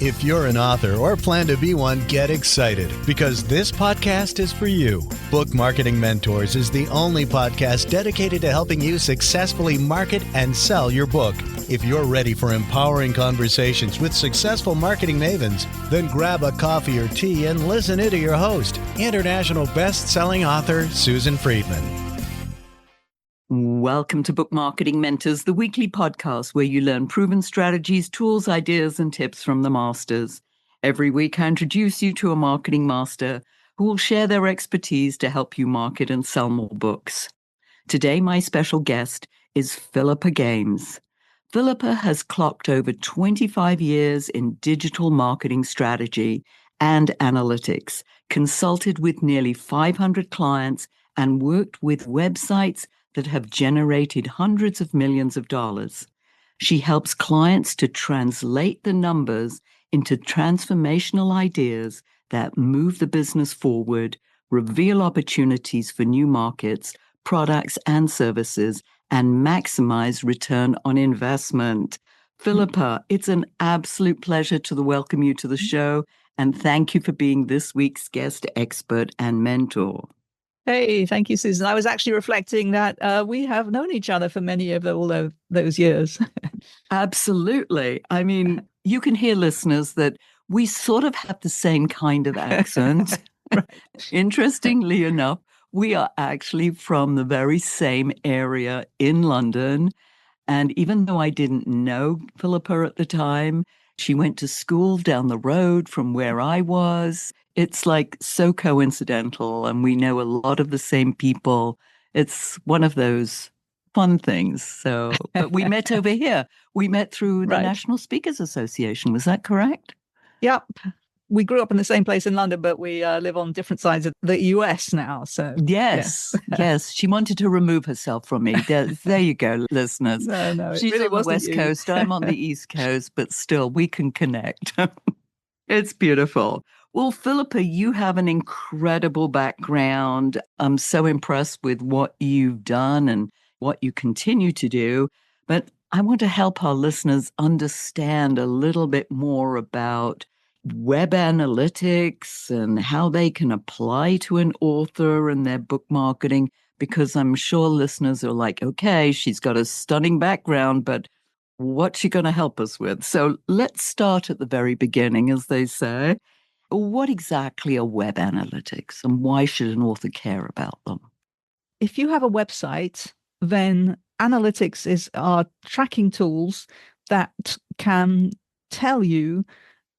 If you're an author or plan to be one, get excited because this podcast is for you. Book Marketing Mentors is the only podcast dedicated to helping you successfully market and sell your book. If you're ready for empowering conversations with successful marketing mavens, then grab a coffee or tea and listen in to your host, international best-selling author Susan Friedmann. Welcome to Book Marketing Mentors, the weekly podcast where you learn proven strategies, tools, ideas, and tips from the masters. Every week, I introduce you to a marketing master who will share their expertise to help you market and sell more books. Today, my special guest is Philippa Gamse. Philippa has clocked over 25 years in digital marketing strategy and analytics, consulted with nearly 500 clients, and worked with websites that have generated hundreds of millions of dollars. She helps clients to translate the numbers into transformational ideas that move the business forward, reveal opportunities for new markets, products, and services, and maximize return on investment. Philippa, it's an absolute pleasure to welcome you to the show, and thank you for being this week's guest expert and mentor. Hey, thank you, Susan. I was actually reflecting that we have known each other for many of all those years. Absolutely. I mean, you can hear, listeners, that we sort of have the same kind of accent. Right. Interestingly enough, we are actually from the very same area in London. And even though I didn't know Philippa at the time, she went to school down the road from where I was. It's like so coincidental, and we know a lot of the same people. It's one of those fun things. So, but we met over here. We met through the Right. National Speakers Association. Was that correct? Yep. We grew up in the same place in London, but we live on different sides of the US now. So Yes. She wanted to remove herself from me. There you go, listeners. No, it She's really on the wasn't West you. Coast. I'm on the East Coast, but still, we can connect. It's beautiful. Well, Philippa, you have an incredible background. I'm so impressed with what you've done and what you continue to do. But I want to help our listeners understand a little bit more about web analytics and how they can apply to an author and their book marketing, because I'm sure listeners are like, okay, she's got a stunning background, but what's she going to help us with? So let's start at the very beginning, as they say. What exactly are web analytics, and why should an author care about them? If you have a website, then analytics are tracking tools that can tell you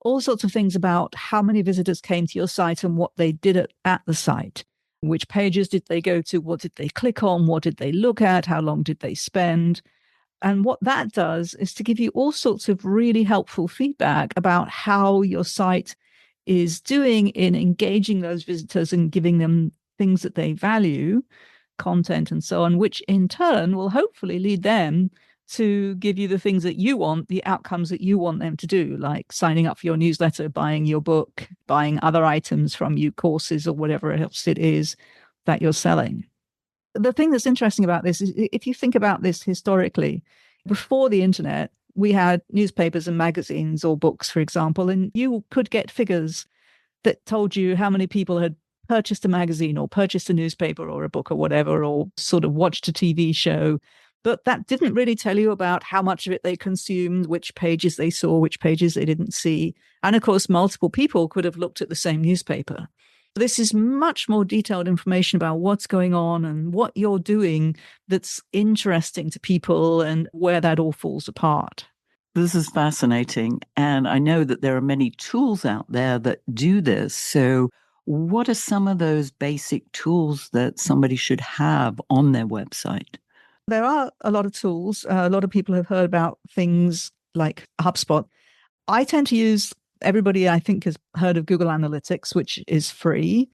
all sorts of things about how many visitors came to your site and what they did at the site. Which pages did they go to? What did they click on? What did they look at? How long did they spend? And what that does is to give you all sorts of really helpful feedback about how your site is doing in engaging those visitors and giving them things that they value, content and so on, which in turn will hopefully lead them to give you the things that you want, the outcomes that you want them to do, like signing up for your newsletter, buying your book, buying other items from you, courses or whatever else it is that you're selling. The thing that's interesting about this is if you think about this historically, before the internet, we had newspapers and magazines or books, for example, and you could get figures that told you how many people had purchased a magazine or purchased a newspaper or a book or whatever, or sort of watched a TV show. But that didn't really tell you about how much of it they consumed, which pages they saw, which pages they didn't see. And of course, multiple people could have looked at the same newspaper. This is much more detailed information about what's going on and what you're doing that's interesting to people and where that all falls apart. This is fascinating. And I know that there are many tools out there that do this. So what are some of those basic tools that somebody should have on their website? There are a lot of tools. A lot of people have heard about things like HubSpot. I tend to use, everybody I think has heard of Google Analytics, which is free.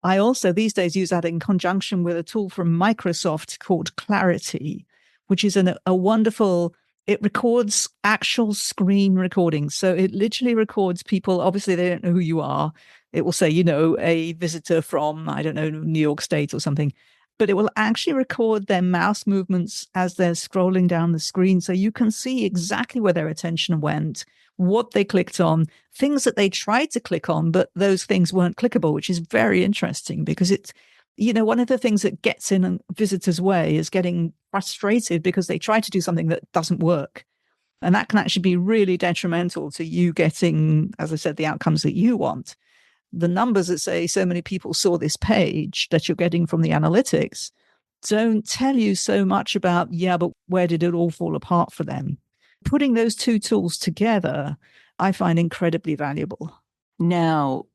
I also these days use that in conjunction with a tool from Microsoft called Clarity, which is a wonderful, it records actual screen recordings. So it literally records people. Obviously, they don't know who you are. It will say, a visitor from, I don't know, New York State or something. But it will actually record their mouse movements as they're scrolling down the screen. So you can see exactly where their attention went, what they clicked on, things that they tried to click on, but those things weren't clickable, which is very interesting because it's, one of the things that gets in a visitor's way is getting frustrated because they try to do something that doesn't work. And that can actually be really detrimental to you getting, as I said, the outcomes that you want. The numbers that say so many people saw this page that you're getting from the analytics don't tell you so much about, but where did it all fall apart for them? Putting those two tools together, I find incredibly valuable. Now,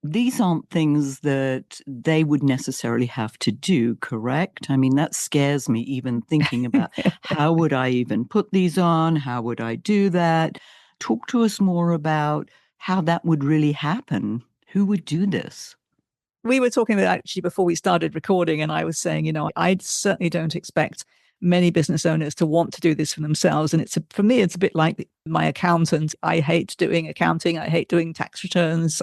these aren't things that they would necessarily have to do, correct? I mean, that scares me even thinking about how would I even put these on? How would I do that? Talk to us more about how that would really happen. Who would do this? We were talking about actually before we started recording, and I was saying, I certainly don't expect many business owners to want to do this for themselves. And for me, it's a bit like my accountant. I hate doing accounting. I hate doing tax returns.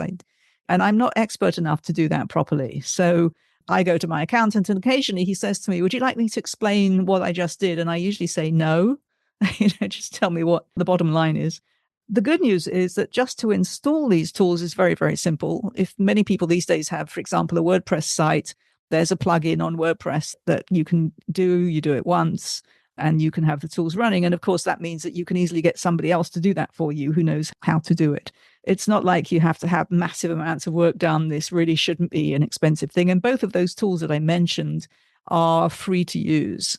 And I'm not expert enough to do that properly. So I go to my accountant and occasionally he says to me, would you like me to explain what I just did? And I usually say no, just tell me what the bottom line is. The good news is that just to install these tools is very, very simple. If many people these days have, for example, a WordPress site, there's a plugin on WordPress that you can do. You do it once and you can have the tools running. And of course, that means that you can easily get somebody else to do that for you who knows how to do it. It's not like you have to have massive amounts of work done. This really shouldn't be an expensive thing. And both of those tools that I mentioned are free to use.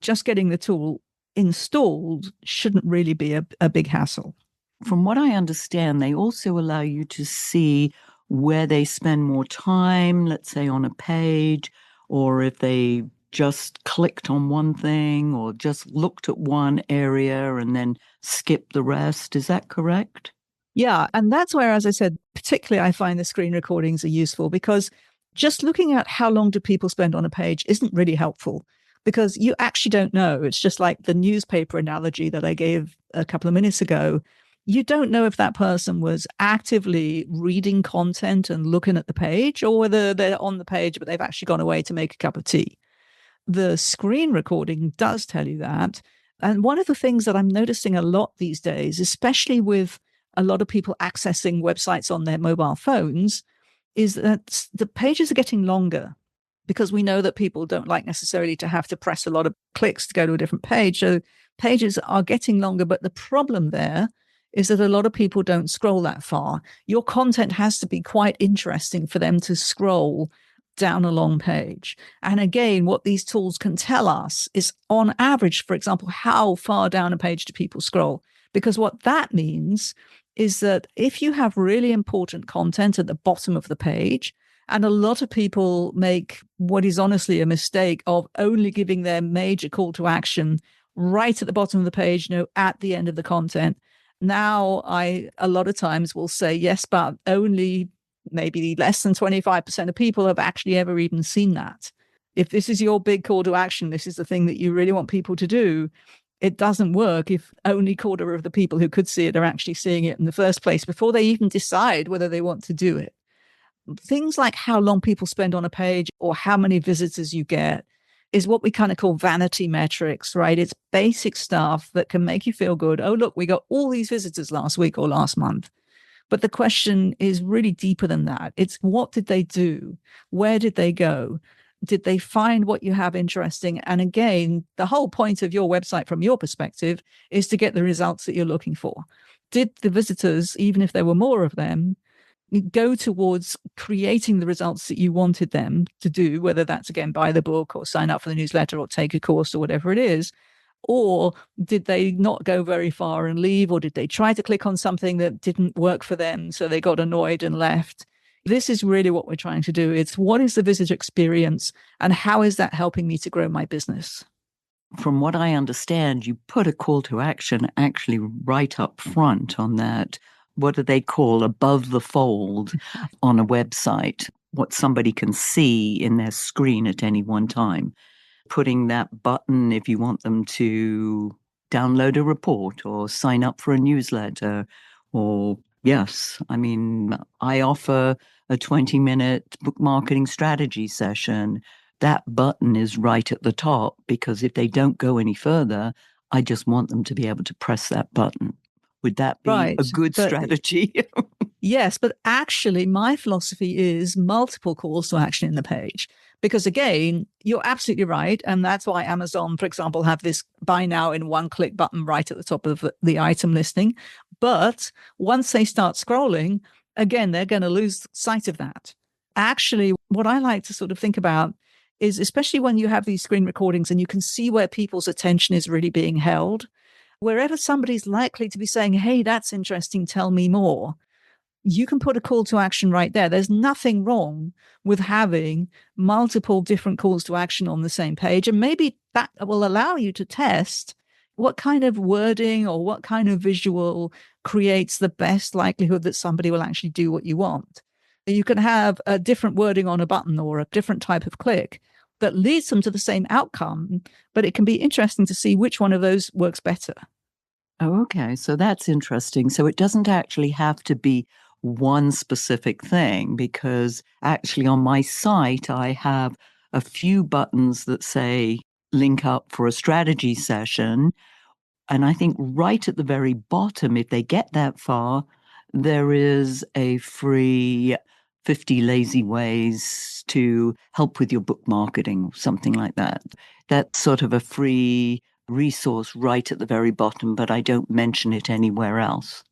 Just getting the tool installed shouldn't really be a big hassle. From what I understand, they also allow you to see where they spend more time, let's say on a page, or if they just clicked on one thing or just looked at one area and then skipped the rest. Is that correct? Yeah. And that's where, as I said, particularly I find the screen recordings are useful because just looking at how long do people spend on a page isn't really helpful because you actually don't know. It's just like the newspaper analogy that I gave a couple of minutes ago. You don't know if that person was actively reading content and looking at the page or whether they're on the page, but they've actually gone away to make a cup of tea. The screen recording does tell you that. And one of the things that I'm noticing a lot these days, especially with a lot of people accessing websites on their mobile phones, is that the pages are getting longer because we know that people don't like necessarily to have to press a lot of clicks to go to a different page. So pages are getting longer, but the problem there is that a lot of people don't scroll that far. Your content has to be quite interesting for them to scroll down a long page. And again, what these tools can tell us is on average, for example, how far down a page do people scroll? Because what that means is that if you have really important content at the bottom of the page, and a lot of people make what is honestly a mistake of only giving their major call to action right at the bottom of the page, at the end of the content. Now, I a lot of times will say, yes, but only maybe less than 25% of people have actually ever even seen that. If this is your big call to action, this is the thing that you really want people to do, it doesn't work if only quarter of the people who could see it are actually seeing it in the first place before they even decide whether they want to do it. Things like how long people spend on a page or how many visitors you get is what we kind of call vanity metrics, right? It's basic stuff that can make you feel good. Oh, look, we got all these visitors last week or last month. But the question is really deeper than that. It's what did they do? Where did they go? Did they find what you have interesting? And again, the whole point of your website from your perspective is to get the results that you're looking for. Did the visitors, even if there were more of them, go towards creating the results that you wanted them to do, whether that's, again, buy the book or sign up for the newsletter or take a course or whatever it is? Or did they not go very far and leave? Or did they try to click on something that didn't work for them, so they got annoyed and left? This is really what we're trying to do. It's what is the visitor experience and how is that helping me to grow my business? From what I understand, you put a call to action actually right up front on that. What do they call above the fold on a website? What somebody can see in their screen at any one time. Putting that button if you want them to download a report or sign up for a newsletter. Or, yes, I mean, I offer a 20-minute book marketing strategy session. That button is right at the top because if they don't go any further, I just want them to be able to press that button. Would that be Right. a good But strategy? yes, but actually my philosophy is multiple calls to action in the page. Because again, you're absolutely right. And that's why Amazon, for example, have this buy now in one click button right at the top of the item listing. But once they start scrolling, again, they're going to lose sight of that. Actually, what I like to sort of think about is, especially when you have these screen recordings and you can see where people's attention is really being held, wherever somebody's likely to be saying, hey, that's interesting, tell me more, you can put a call to action right there. There's nothing wrong with having multiple different calls to action on the same page. And maybe that will allow you to test what kind of wording or what kind of visual creates the best likelihood that somebody will actually do what you want. You can have a different wording on a button or a different type of click that leads them to the same outcome, but it can be interesting to see which one of those works better. Oh, okay. So that's interesting. So it doesn't actually have to be one specific thing, because actually on my site, I have a few buttons that say link up for a strategy session. And I think right at the very bottom, if they get that far, there is a free 50 lazy ways to help with your book marketing, something like that. That's sort of a free resource right at the very bottom, but I don't mention it anywhere else.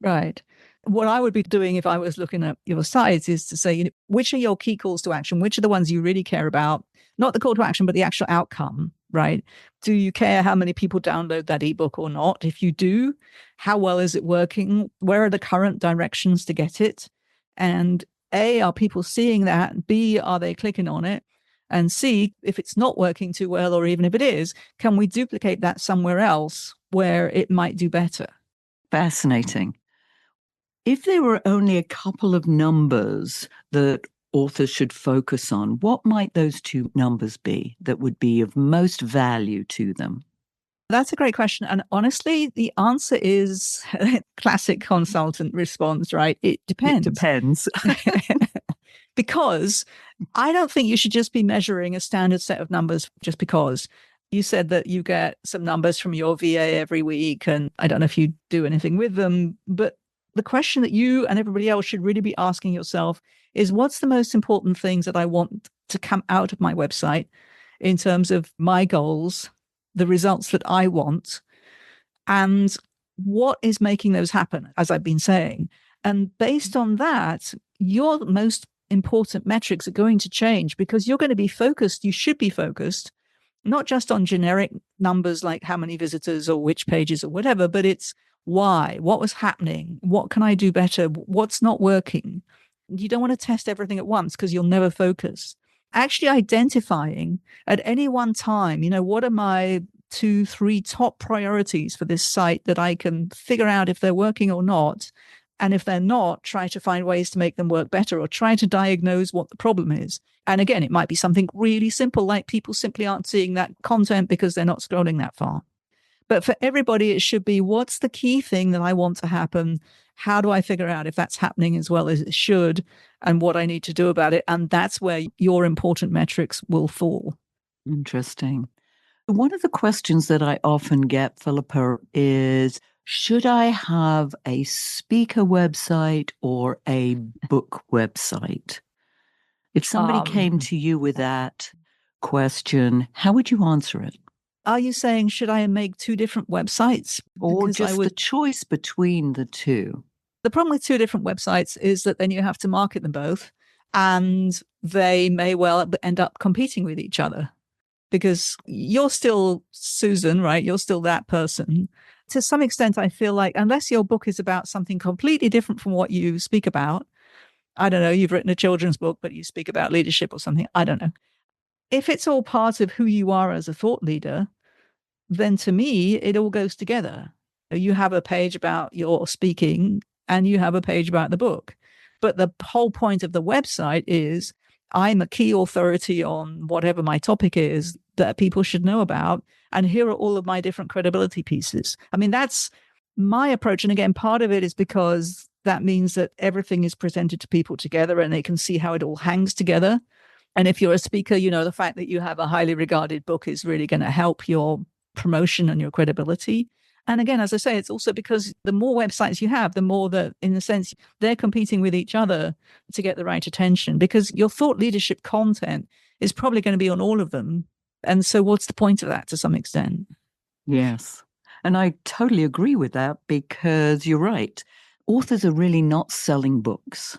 Right. What I would be doing if I was looking at your sites is to say, which are your key calls to action? Which are the ones you really care about? Not the call to action, but the actual outcome, right? Do you care how many people download that ebook or not? If you do, how well is it working? Where are the current directions to get it? And A, are people seeing that? B, are they clicking on it? And C, if it's not working too well, or even if it is, can we duplicate that somewhere else where it might do better? Fascinating. If there were only a couple of numbers that authors should focus on, what might those two numbers be that would be of most value to them? That's a great question. And honestly, the answer is classic consultant response, right? It depends. It depends. Because I don't think you should just be measuring a standard set of numbers just because. You said that you get some numbers from your VA every week, and I don't know if you do anything with them, but the question that you and everybody else should really be asking yourself is, what's the most important things that I want to come out of my website in terms of my goals, the results that I want, and what is making those happen, as I've been saying. And based on that, your most important metrics are going to change, because you're going to be focused. You should be focused not just on generic numbers like how many visitors or which pages or whatever, but it's why, what was happening, what can I do better, what's not working. You don't want to test everything at once because you'll never focus. Actually identifying at any one time, what are my 2, 3 top priorities for this site that I can figure out if they're working or not. And if they're not, try to find ways to make them work better, or try to diagnose what the problem is. And again, it might be something really simple, like people simply aren't seeing that content because they're not scrolling that far. But for everybody, it should be, what's the key thing that I want to happen? How do I figure out if that's happening as well as it should, and what I need to do about it? And that's where your important metrics will fall. Interesting. One of the questions that I often get, Philippa, is, should I have a speaker website or a book website? If somebody came to you with that question, how would you answer it? Are you saying, should I make 2 different websites? Or just the choice between the two? The problem with 2 different websites is that then you have to market them both, and they may well end up competing with each other, because you're still Susan, right? You're still that person. To some extent, I feel like unless your book is about something completely different from what you speak about, I don't know, you've written a children's book, but you speak about leadership or something, I don't know. If it's all part of who you are as a thought leader, then to me, it all goes together. You have a page about your speaking and you have a page about the book. But the whole point of the website is, I'm a key authority on whatever my topic is that people should know about. And here are all of my different credibility pieces. I mean, that's my approach. And again, part of it is because that means that everything is presented to people together and they can see how it all hangs together. And if you're a speaker, the fact that you have a highly regarded book is really going to help your promotion and your credibility. And again, as I say, it's also because the more websites you have, the more that, in a sense, they're competing with each other to get the right attention, because your thought leadership content is probably going to be on all of them. And so what's the point of that to some extent? Yes. And I totally agree with that, because you're right. Authors are really not selling books.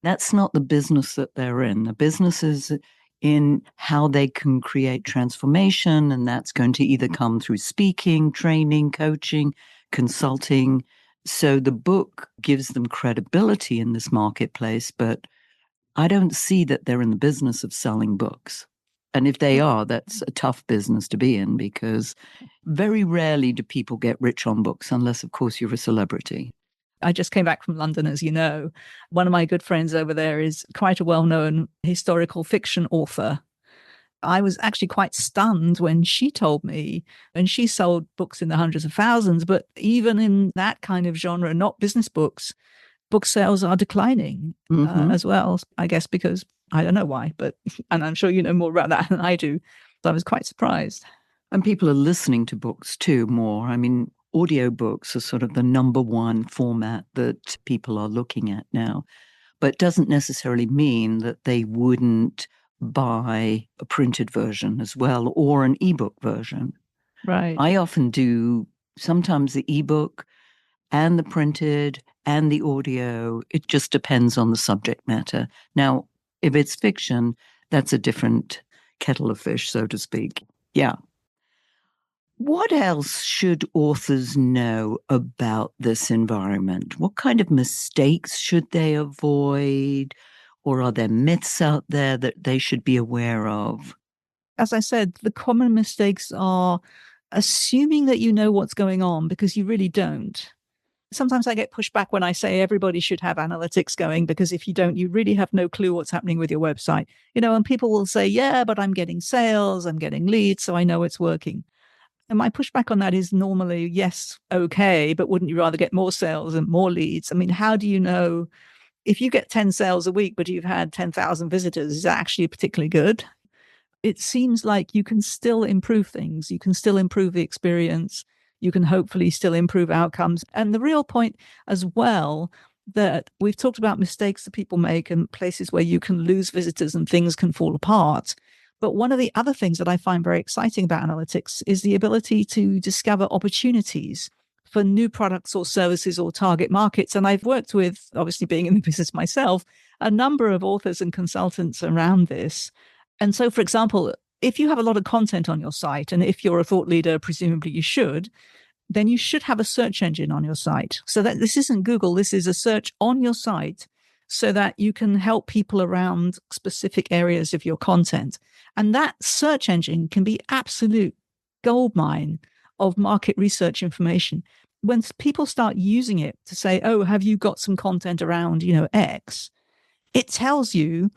That's not the business that they're in. The business is in how they can create transformation, and that's going to either come through speaking, training, coaching, consulting. So the book gives them credibility in this marketplace, but I don't see that they're in the business of selling books. And if they are, that's a tough business to be in, because very rarely do people get rich on books, unless, of course, you're a celebrity. I just came back from London, as you know. One of my good friends over there is quite a well-known historical fiction author. I was actually quite stunned when she told me, and she sold books in the hundreds of thousands, but even in that kind of genre, not business books, book sales are declining as well, I guess, because I don't know why, but, and I'm sure you know more about that than I do. So I was quite surprised. And people are listening to books too more. I mean, audiobooks are sort of the number one format that people are looking at now, but doesn't necessarily mean that they wouldn't buy a printed version as well, or an ebook version. Right. I often do sometimes the ebook and the printed and the audio. It just depends on the subject matter. Now, if it's fiction, that's a different kettle of fish, so to speak. Yeah. What else should authors know about this environment? What kind of mistakes should they avoid? Or are there myths out there that they should be aware of? As I said, the common mistakes are assuming that you know what's going on, because you really don't. Sometimes I get pushed back when I say everybody should have analytics going, because if you don't, you really have no clue what's happening with your website. And people will say, yeah, but I'm getting sales, I'm getting leads, so I know it's working. And my pushback on that is normally, yes, okay, but wouldn't you rather get more sales and more leads? I mean, how do you know if you get 10 sales a week, but you've had 10,000 visitors, is that actually particularly good? It seems like you can still improve things. You can still improve the experience. You can hopefully still improve outcomes. And the real point as well, that we've talked about mistakes that people make and places where you can lose visitors and things can fall apart. But one of the other things that I find very exciting about analytics is the ability to discover opportunities for new products or services or target markets. And I've worked with, obviously being in the business myself, a number of authors and consultants around this. And so, for example, if you have a lot of content on your site, and if you're a thought leader, presumably you should, then you should have a search engine on your site. So that this isn't Google, this is a search on your site, so that you can help people around specific areas of your content. And that search engine can be absolute goldmine of market research information. When people start using it to say, oh, have you got some content around, X? It tells you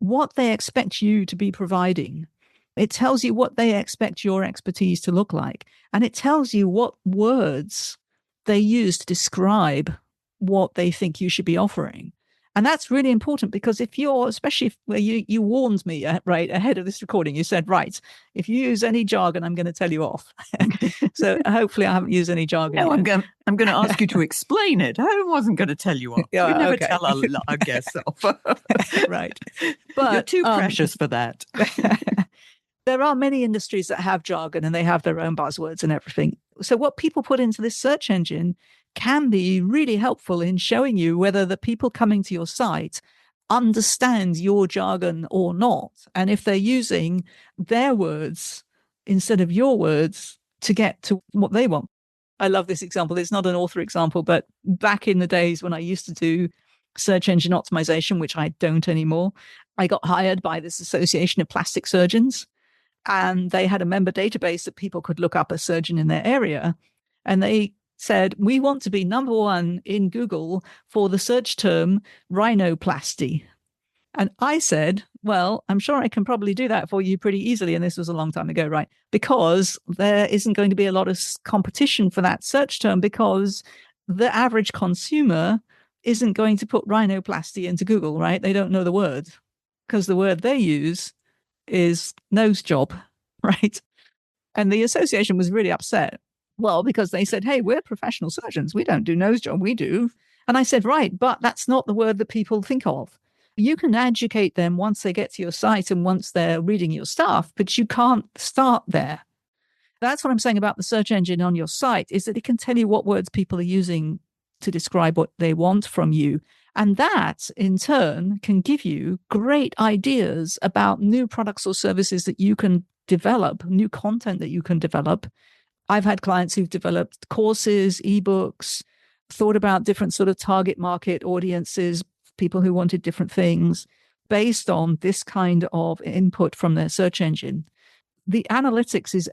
what they expect you to be providing. It tells you what they expect your expertise to look like. And it tells you what words they use to describe what they think you should be offering. And that's really important, because if you're, especially if you warned me right ahead of this recording, you said, right, if you use any jargon, I'm going to tell you off. So hopefully I haven't used any jargon. No, I'm going to ask you to explain it. I wasn't going to tell you off. Yeah, we never okay. tell our guests off. Right. But you're too precious for that. There are many industries that have jargon and they have their own buzzwords and everything. So what people put into this search engine can be really helpful in showing you whether the people coming to your site understand your jargon or not. And if they're using their words instead of your words to get to what they want. I love this example. It's not an author example, but back in the days when I used to do search engine optimization, which I don't anymore, I got hired by this Association of Plastic Surgeons. And they had a member database that people could look up a surgeon in their area. And they said, we want to be number one in Google for the search term rhinoplasty. And I said, well, I'm sure I can probably do that for you pretty easily. And this was a long time ago, right? Because there isn't going to be a lot of competition for that search term, because the average consumer isn't going to put rhinoplasty into Google, right? They don't know the word, because the word they use is nose job, right? And the association was really upset. Well, because they said, hey, we're professional surgeons. We don't do nose job. We do. And I said, right, but that's not the word that people think of. You can educate them once they get to your site and once they're reading your stuff, but you can't start there. That's what I'm saying about the search engine on your site, is that it can tell you what words people are using to describe what they want from you. And that, in turn, can give you great ideas about new products or services that you can develop, new content that you can develop. I've had clients who've developed courses, ebooks, thought about different sort of target market audiences, people who wanted different things based on this kind of input from their search engine. The analytics is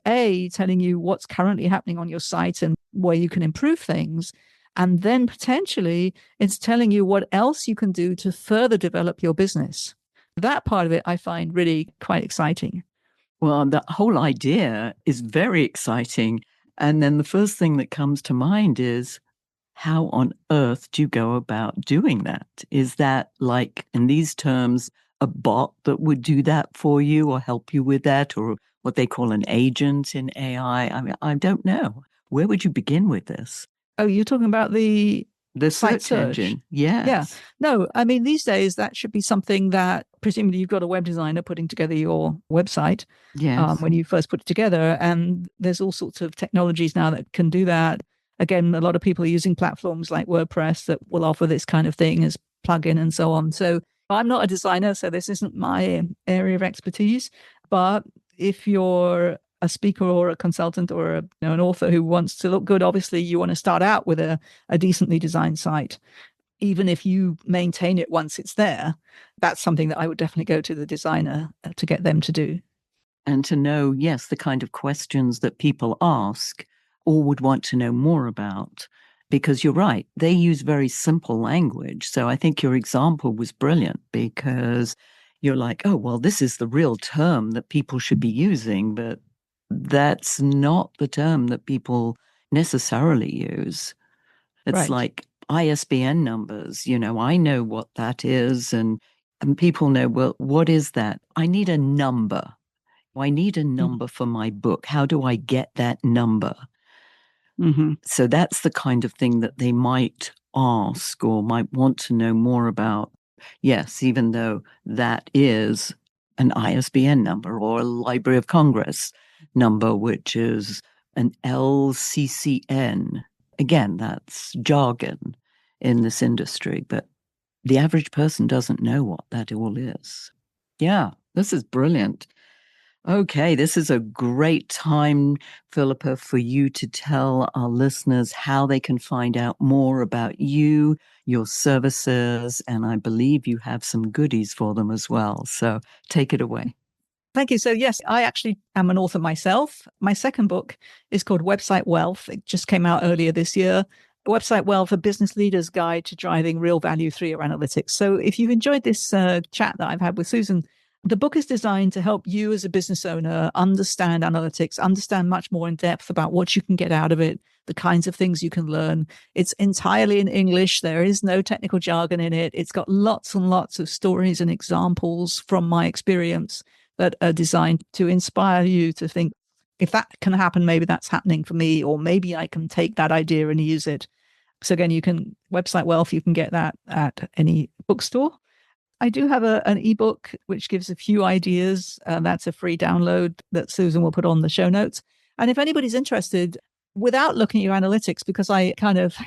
telling you what's currently happening on your site and where you can improve things. And then potentially it's telling you what else you can do to further develop your business. That part of it I find really quite exciting. Well, the whole idea is very exciting. And then the first thing that comes to mind is, how on earth do you go about doing that? Is that, like, in these terms, a bot that would do that for you or help you with that, or what they call an agent in AI? I mean, I don't know. Where would you begin with this? Oh, you're talking about the site search engine. Yes. Yeah. No, I mean, these days that should be something that presumably you've got a web designer putting together your website Yes. when you first put it together. And there's all sorts of technologies now that can do that. Again, a lot of people are using platforms like WordPress that will offer this kind of thing as plugin and so on. So I'm not a designer, so this isn't my area of expertise. But if you're a speaker or a consultant or an author who wants to look good, obviously you want to start out with a decently designed site. Even if you maintain it once it's there, that's something that I would definitely go to the designer to get them to do. And to know, yes, the kind of questions that people ask or would want to know more about. Because you're right, they use very simple language. So I think your example was brilliant, because you're like, oh, well, this is the real term that people should be using, but that's not the term that people necessarily use. It's Right. like ISBN numbers, I know what that is. And people know, well, what is that? I need a number. I need a number for my book. How do I get that number? Mm-hmm. So that's the kind of thing that they might ask or might want to know more about. Yes, even though that is an ISBN number or a Library of Congress number, which is an LCCN. Again, that's jargon in this industry, but the average person doesn't know what that all is. Yeah, this is brilliant. Okay, this is a great time, Philippa, for you to tell our listeners how they can find out more about you, your services, and I believe you have some goodies for them as well. So take it away. Thank you. So, yes, I actually am an author myself. My second book is called Website Wealth. It just came out earlier this year. Website Wealth, a business leader's guide to driving real value through your analytics. So if you've enjoyed this chat that I've had with Susan, the book is designed to help you as a business owner understand analytics, understand much more in depth about what you can get out of it, the kinds of things you can learn. It's entirely in English. There is no technical jargon in it. It's got lots and lots of stories and examples from my experience that are designed to inspire you to think, if that can happen, maybe that's happening for me, or maybe I can take that idea and use it. So again, Website Wealth, you can get that at any bookstore. I do have an ebook which gives a few ideas. That's a free download that Susan will put on the show notes. And if anybody's interested, without looking at your analytics, because I kind of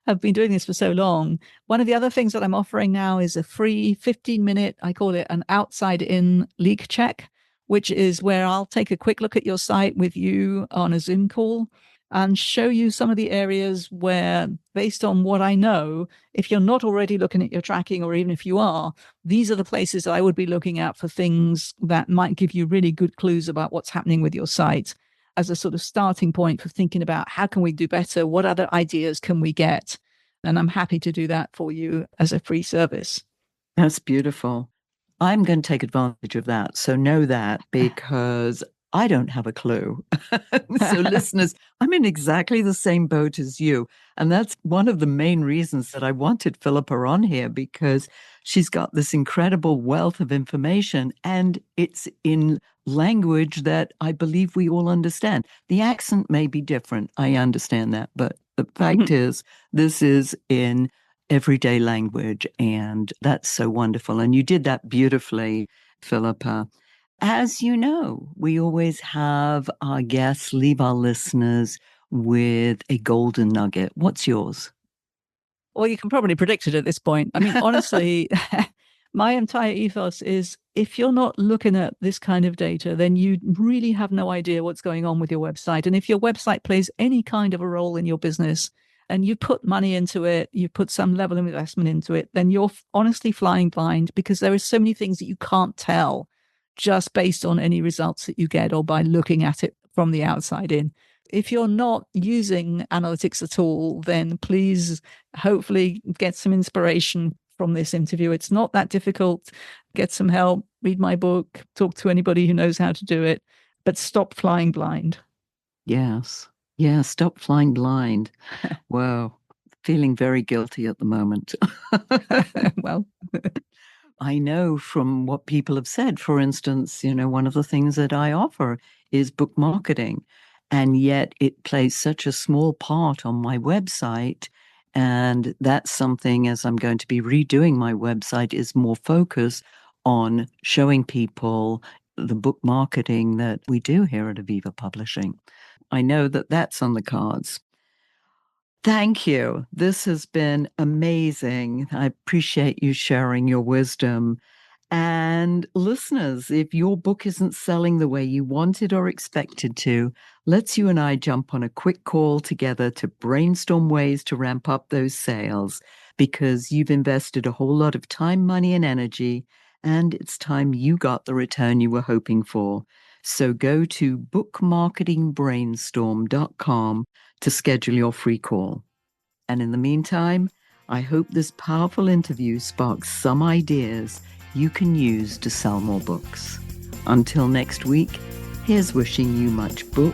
have been doing this for so long, one of the other things that I'm offering now is a free 15-minute, I call it an outside-in leak check, which is where I'll take a quick look at your site with you on a Zoom call and show you some of the areas where, based on what I know, if you're not already looking at your tracking, or even if you are, these are the places I would be looking at for things that might give you really good clues about what's happening with your site, as a sort of starting point for thinking about how can we do better? What other ideas can we get? And I'm happy to do that for you as a free service. That's beautiful. I'm going to take advantage of that. So know that, because I don't have a clue. So listeners, I'm in exactly the same boat as you. And that's one of the main reasons that I wanted Philippa on here, because she's got this incredible wealth of information and it's in language that I believe we all understand. The accent may be different. I understand that. But the fact is, this is in everyday language. And that's so wonderful. And you did that beautifully, Philippa. As you know, we always have our guests leave our listeners with a golden nugget. What's yours? Well, you can probably predict it at this point. I mean, honestly, my entire ethos is if you're not looking at this kind of data, then you really have no idea what's going on with your website. And if your website plays any kind of a role in your business and you put money into it, you put some level of investment into it, then you're honestly flying blind, because there are so many things that you can't tell just based on any results that you get or by looking at it from the outside in. If you're not using analytics at all, then please hopefully get some inspiration from this interview. It's not that difficult. Get some help, read my book, talk to anybody who knows how to do it, but stop flying blind. Yes. Yeah, stop flying blind. Wow. Feeling very guilty at the moment. Well, I know from what people have said, for instance, one of the things that I offer is book marketing. And yet it plays such a small part on my website. And that's something, as I'm going to be redoing my website, is more focus on showing people the book marketing that we do here at Aviva Publishing. I know that that's on the cards. Thank you. This has been amazing. I appreciate you sharing your wisdom. And listeners, if your book isn't selling the way you wanted or expected to, let's you and I jump on a quick call together to brainstorm ways to ramp up those sales, because you've invested a whole lot of time, money, and energy, and it's time you got the return you were hoping for. So go to bookmarketingbrainstorm.com to schedule your free call. And in the meantime, I hope this powerful interview sparks some ideas you can use to sell more books. Until next week, here's wishing you much book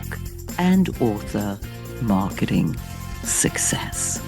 and author marketing success.